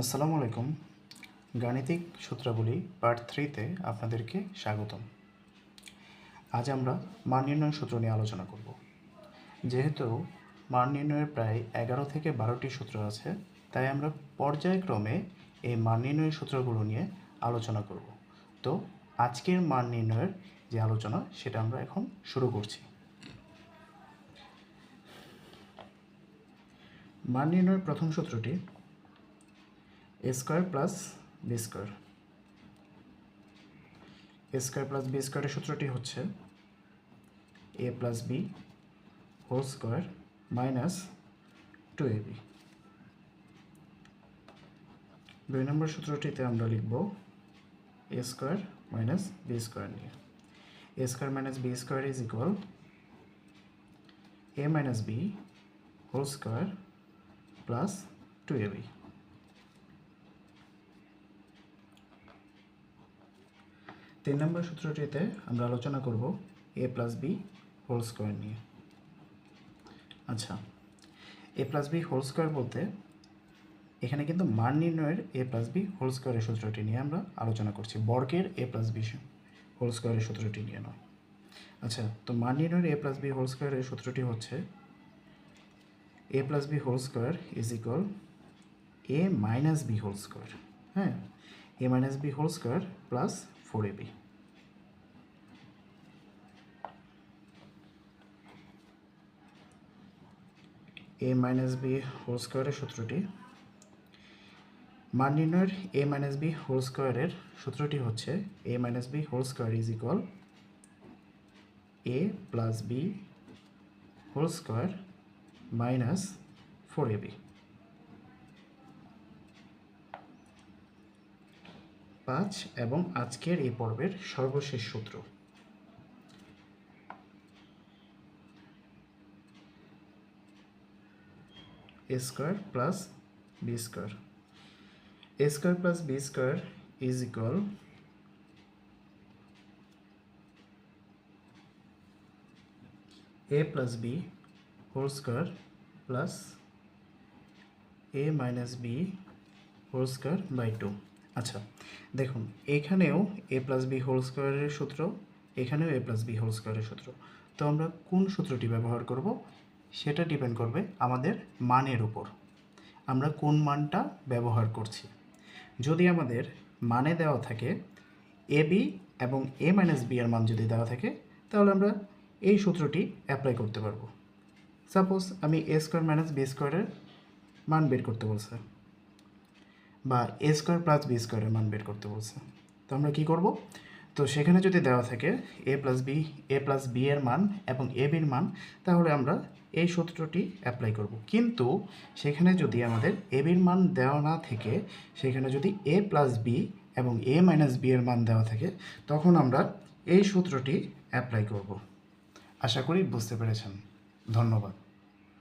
আসসালামু আলাইকুম। গাণিতিক সূত্রাবলী পার্ট 3-তে আপনাদেরকে স্বাগতম। আজ আমরা মান নির্ণয় সূত্র নিয়ে আলোচনা করব। যেহেতু মান নির্ণয়ের প্রায় 11 থেকে 12টি সূত্র আছে, তাই আমরা পর্যায়ক্রমে এই মান নির্ণয়ের সূত্রগুলো নিয়ে আলোচনা করব। তো আজকের মান নির্ণয়ের যে আলোচনা সেটা আমরা এখন শুরু করছি। মান নির্ণয়ের প্রথম সূত্রটি a square plus B square. A square plus B স্কয়ারের সূত্রটি হচ্ছে A plus B whole square minus 2ab। 2 নম্বর সূত্রটিতে আমরা লিখব A square minus B square নিয়ে। A square minus B square is equal A minus B whole square plus 2ab। তিন নম্বর সূত্রটিতে আমরা আলোচনা করব A plus B whole square নিয়ে। আচ্ছা, A plus B whole square বলতে এখানে কিন্তু মান নির্ণয়ের এ প্লাস বি হোল স্কয়ারের সূত্রটি নিয়ে আমরা আলোচনা করছি, বর্গের এ প্লাস বি হোল স্কয়ারের সূত্রটি নিয়ে নয়। আচ্ছা, তো মান নির্ণয়ের এ প্লাস বি হোল স্কয়ারের সূত্রটি হচ্ছে A plus B whole square is equal A minus B whole square. হ্যাঁ, A minus B whole square plus 4ab। A minus B whole স্কয়ারের সূত্রটি, মান নির্ণয়ের এ মাইনাস বি হোল স্কয়ারের সূত্রটি হচ্ছে A minus B whole square is equal A plus B whole square minus 4ab। 5 এবং আজকের এই পর্বের সর্বশেষ সূত্র A square plus B square. A square plus B square is equal A plus B whole square plus A minus B whole square by 2। আচ্ছা, দেখুন এখানেও A plus B whole স্কয়ারের সূত্র, এখানেও এ প্লাস বি হোল স্কয়ারের সূত্র। তো আমরা কোন সূত্রটি ব্যবহার করব সেটা ডিপেন্ড করবে আমাদের মানের উপর, আমরা কোন মানটা ব্যবহার করছি। যদি আমাদের মানে দেওয়া থাকে এ বি এবং এ মাইনাস বি এর মান যদি দেওয়া থাকে, তাহলে আমরা এই সূত্রটি অ্যাপ্লাই করতে পারবো। সাপোজ আমি এ স্কোয়ার মাইনাস বি স্কোয়ারের মান বের করতে বলছে, বা এ স্কোয়ার প্লাস বি স্কোয়ারের মান বের করতে বলছে, তো আমরা কী করব? তো সেখানে যদি দেওয়া থাকে এ প্লাস বি এর মান এবং এ বির মান, তাহলে আমরা এই সূত্রটি অ্যাপ্লাই করব। কিন্তু সেখানে যদি আমাদের এ বির মান দেওয়া না থেকে সেখানে যদি এ প্লাস বি এবং এ মাইনাস বি এর মান দেওয়া থাকে, তখন আমরা এই সূত্রটি অ্যাপ্লাই করব। আশা করি বুঝতে পেরেছেন। ধন্যবাদ।